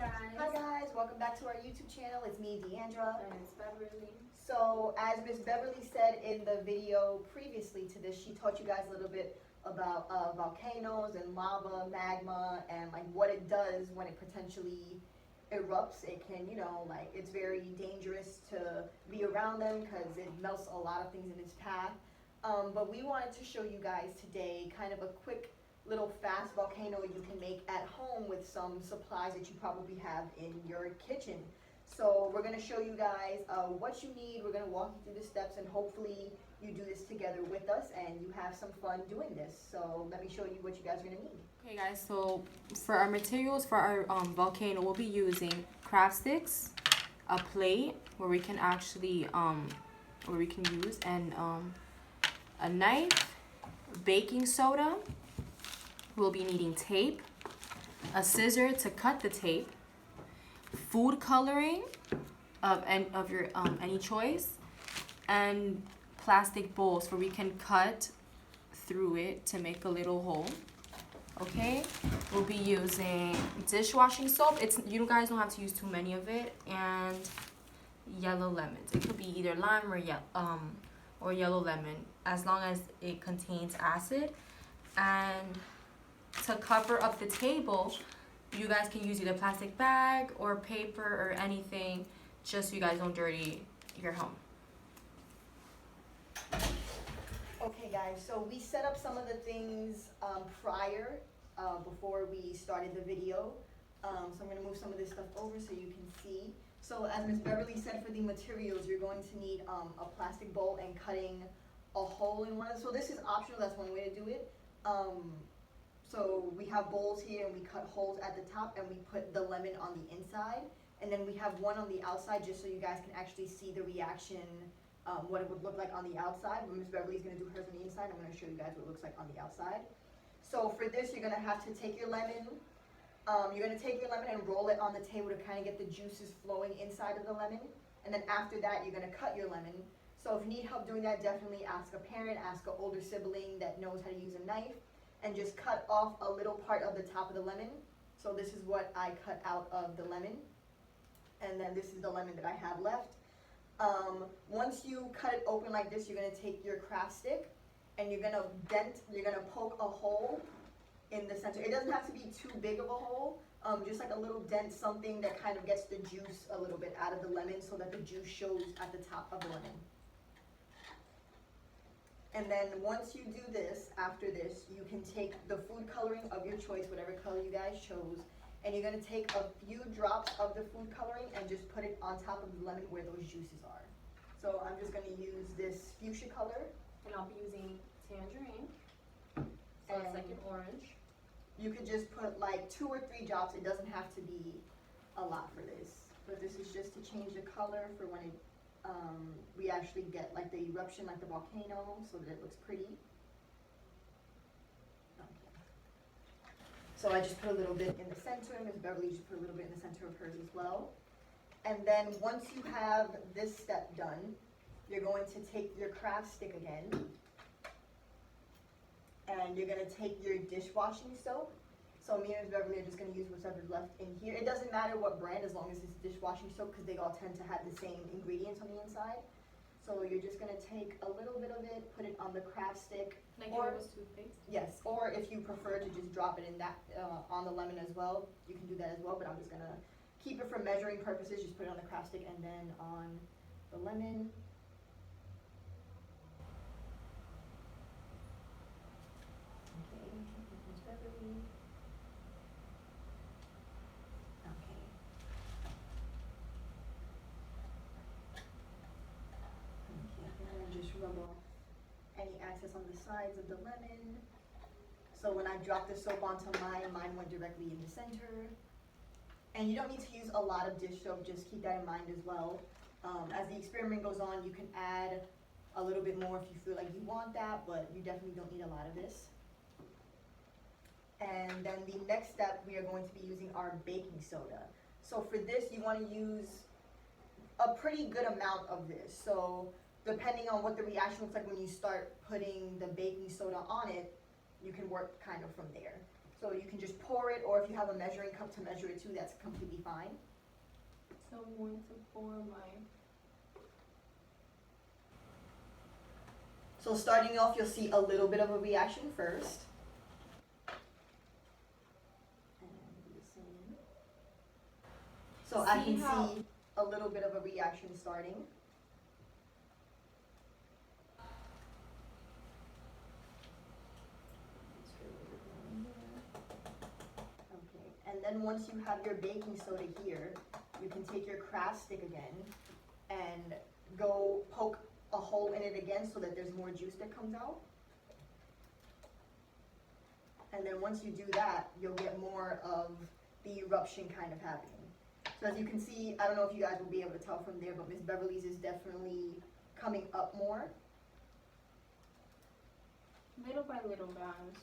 guys. Hi guys, welcome back to our YouTube channel. It's me, Diandra. And it's Beverly. So as Miss Beverly said in the video previously to this, she taught you guys a little bit about volcanoes and lava, magma, and like what it does when it potentially erupts. It can, it's very dangerous to be around them because it melts a lot of things in its path. But we wanted to show you guys today kind of a quick little fast volcano you can make at home with some supplies that you probably have in your kitchen. So we're going to show you guys what you need. We're going to walk you through the steps, and hopefully you do this together with us and you have some fun doing this. So let me show you what you guys are going to need. Okay guys, so for our materials for our volcano, we'll be using craft sticks, a plate where we can actually use, and a knife, baking soda. We'll be needing tape, a scissor to cut the tape, food coloring of your any choice, and plastic bowls where we can cut through it to make a little hole. Okay, we'll be using dishwashing soap. You guys don't have to use too many of it, and yellow lemons. It could be either lime or yellow lemon, as long as it contains acid. And to cover up the table, you guys can use either plastic bag or paper or anything, just so you guys don't dirty your home. Okay guys, so we set up some of the things prior, before we started the video. So I'm going to move some of this stuff over so you can see. So as Miss Beverly said, for the materials, you're going to need a plastic bowl and cutting a hole in one of them. So this is optional, that's one way to do it. So we have bowls here and we cut holes at the top and we put the lemon on the inside. And then we have one on the outside just so you guys can actually see the reaction, what it would look like on the outside. But Miss Beverly's going to do hers on the inside. I'm going to show you guys what it looks like on the outside. So for this, you're going to have to take your lemon. And roll it on the table to kind of get the juices flowing inside of the lemon. And then after that, you're going to cut your lemon. So if you need help doing that, definitely ask a parent, ask an older sibling that knows how to use a knife, and just cut off a little part of the top of the lemon. So this is what I cut out of the lemon. And then this is the lemon that I have left. Once you cut it open like this, you're going to take your craft stick and you're going to poke a hole in the center. It doesn't have to be too big of a hole, just like a little dent, something that kind of gets the juice a little bit out of the lemon so that the juice shows at the top of the lemon. And then once you do this, after this, you can take the food coloring of your choice, whatever color you guys chose, and you're going to take a few drops of the food coloring and just put it on top of the lemon where those juices are. So I'm just going to use this fuchsia color. And I'll be using tangerine. So it's like an orange. You could just put like 2 or 3 drops. It doesn't have to be a lot for this. But this is just to change the color for when it we actually get like the eruption, like the volcano, so that it looks pretty. Okay. So I just put a little bit in the center, and Ms. Beverly just put a little bit in the center of hers as well. And then once you have this step done, you're going to take your craft stick again, and you're going to take your dishwashing soap. So me and Ms. Beverly are just going to use whatever's left in here. It doesn't matter what brand as long as it's dishwashing soap because they all tend to have the same ingredients on the inside. So you're just going to take a little bit of it, put it on the craft stick. Like it was toothpaste? Yes, or if you prefer to just drop it in that on the lemon as well, you can do that as well. But I'm just going to keep it for measuring purposes. Just put it on the craft stick and then on the lemon. Okay, Ms. Beverly. Rub off any excess on the sides of the lemon. So when I dropped the soap onto mine went directly in the center. And you don't need to use a lot of dish soap, just keep that in mind as well. As the experiment goes on, you can add a little bit more if you feel like you want that, but you definitely don't need a lot of this. And then the next step, we are going to be using our baking soda. So for this, you want to use a pretty good amount of this. So depending on what the reaction looks like when you start putting the baking soda on it, you can work kind of from there. So you can just pour it, or if you have a measuring cup to measure it too, that's completely fine. So I'm going to pour my. So starting off, you'll see a little bit of a reaction first. So I See can how- see a little bit of a reaction starting. Okay, and then once you have your baking soda here, you can take your craft stick again and go poke a hole in it again so that there's more juice that comes out. And then once you do that, you'll get more of the eruption kind of happening. So as you can see, I don't know if you guys will be able to tell from there, but Miss Beverly's is definitely coming up more. Little by little, guys.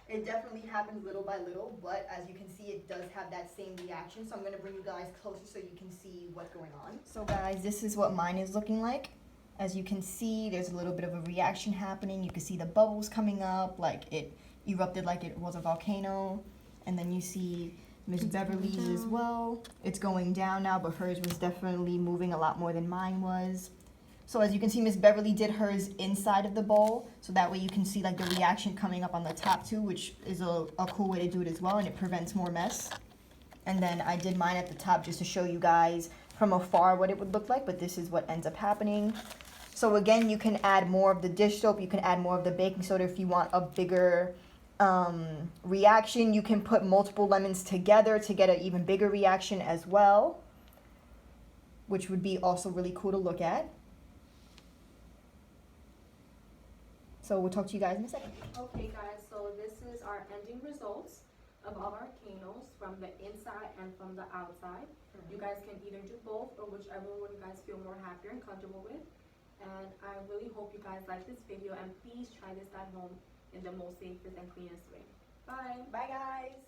It definitely happens little by little, but as you can see, it does have that same reaction. So I'm gonna bring you guys closer so you can see what's going on. So guys, this is what mine is looking like. As you can see, there's a little bit of a reaction happening. You can see the bubbles coming up, like it erupted like it was a volcano. And then you see Miss Beverly's as well. It's going down now, but hers was definitely moving a lot more than mine was. So as you can see, Miss Beverly did hers inside of the bowl, so that way you can see like the reaction coming up on the top too, which is a cool way to do it as well, and it prevents more mess. And then I did mine at the top just to show you guys from afar what it would look like, but this is what ends up happening. So again, you can add more of the dish soap, you can add more of the baking soda if you want a bigger reaction. You can put multiple lemons together to get an even bigger reaction as well, which would be also really cool to look at. So we'll talk to you guys in a second. Okay, guys, so this is our ending results of our volcanoes from the inside and from the outside. You guys can either do both or whichever one you guys feel more happier and comfortable with. And I really hope you guys like this video, and please try this at home in the most safest and cleanest way. Bye. Bye guys.